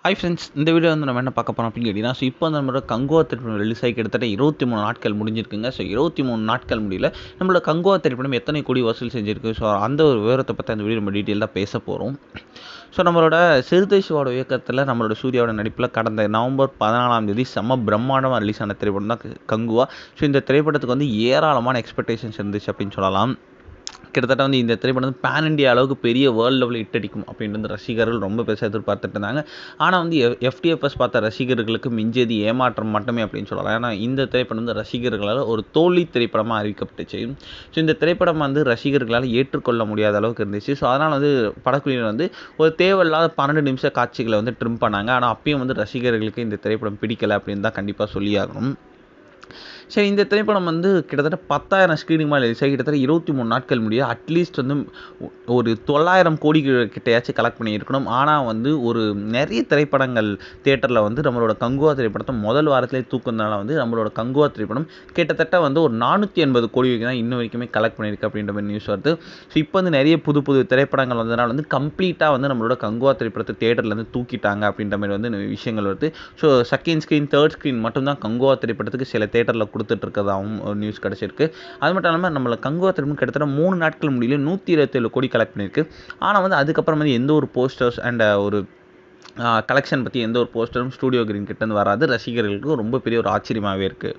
Hi friends, இந்த video வந்து நம்ம என்ன பார்க்க போகிறோம் அப்படின்னு கேட்டிங்கன்னா, இப்போ வந்து நம்மளோட கங்குவா திரைப்படம் ரிலீஸ் ஆகி கிட்டத்தட்ட 23 நாட்கள் முடிஞ்சிருக்குங்க. 23 நாட்கள் முடியல நம்மளோட கங்குவா திரைப்படம் எத்தனை கோடி வசூல் செஞ்சிருக்கு. அந்த ஒரு விவரத்தை பற்றி அந்த வீடியோ நம்ம டீட்டெயிலாக பேச போகிறோம். நம்மளோட சிறுத்தை சிவாவோட இயக்கத்தில் நம்மளோட சூர்யாவோட நடிப்பில் கடந்த நவம்பர் 14ஆம் தேதி செம்ம பிரம்மாண்டமாக ரிலீஸ் ஆன திரைப்படம் தான் கங்குவா. இந்த திரைப்படத்துக்கு வந்து ஏராளமான எக்ஸ்பெக்டேஷன்ஸ் இருந்துச்சு அப்படின்னு சொல்லலாம். கிட்டத்தட்ட வந்து இந்த திரைப்படம் வந்து பேன் இண்டியா அளவுக்கு பெரிய வேர்ல்டு லெவலில் ஹிட் அடிக்கும் அப்படின்ட்டு ரசிகர்கள் ரொம்ப பெருசாக எதிர்பார்த்துட்டு இருந்தாங்க. ஆனால் வந்து எஃப்டிஎஃப்எஸ் பார்த்த ரசிகர்களுக்கு மிஞ்சியது ஏமாற்றம் மட்டுமே அப்படின்னு சொல்லலாம். ஏன்னா இந்த திரைப்படம் வந்து ரசிகர்களால் ஒரு தோல்வி திரைப்படமாக அறிவிக்கப்பட்டுச்சு. இந்த திரைப்படம் வந்து ரசிகர்களால் ஏற்றுக்கொள்ள முடியாத அளவுக்கு இருந்துச்சு. அதனால் வந்து படக்குழுவினர் வந்து ஒரு தேவையில்லாத 12 நிமிஷ காட்சிகளை வந்து ட்ரிம் பண்ணாங்க. ஆனால் அப்பயும் வந்து ரசிகர்களுக்கு இந்த திரைப்படம் பிடிக்கலை அப்படின்னு தான் கண்டிப்பாக சொல்லியாகணும். இந்த திரைப்படம் வந்து கிட்டத்தட்ட 10,000 ஸ்க்ரீனிங் மேலே ரிலீஸ் ஆகி கிட்டத்தட்ட 23 நாட்கள் முடிய அட்லீஸ்ட் வந்து ஒரு 900 கோடி கிட்டையாச்சும் கலெக்ட் பண்ணியிருக்கணும். ஆனால் வந்து ஒரு நிறைய திரைப்படங்கள் தியேட்டரில் வந்து நம்மளோட கங்குவா திரைப்படத்தை முதல் வாரத்திலே தூக்குனதுனால வந்து நம்மளோட கங்குவா திரைப்படம் கிட்டத்தட்ட வந்து ஒரு 480 கோடி வரைக்கும் தான் இன்னும் வரைக்குமே கலெக்ட் பண்ணியிருக்கு அப்படின்ற மாதிரி நியூஸ் வருது. இப்போ வந்து நிறைய புது புது திரைப்படங்கள் வந்ததுனால வந்து கம்ப்ளீட்டாக வந்து நம்மளோட கங்குவா திரைப்படத்தை தியேட்டர்லேருந்து தூக்கிட்டாங்க அப்படின்ற மாதிரி வந்து விஷயங்கள் வருது. செகண்ட் ஸ்க்ரீன் தேர்ட் ஸ்க்ரீன் மட்டும்தான் கங்குவா திரைப்படத்துக்கு சில தியேட்டரில் கொடுத்துட்டு இருக்கிறதாகவும் ஒரு நியூஸ் கிடச்சிருக்கு. அது மட்டும் இல்லாமல் நம்மளை கங்குவா திரைப்படம் கிட்டத்தட்ட 3 நாட்கள் முடியல 127 கோடி கலெக்ட் பண்ணியிருக்கு. ஆனால் வந்து அதுக்கப்புறம் வந்து எந்த ஒரு போஸ்டர்ஸ் அண்ட் ஒரு கலெக்ஷன் பற்றி எந்த ஒரு போஸ்டரும் ஸ்டூடியோ கிரீன் கிட்டேருந்து வராது. ரசிகர்களுக்கு ரொம்ப பெரிய ஒரு ஆச்சரியமாகவே இருக்குது.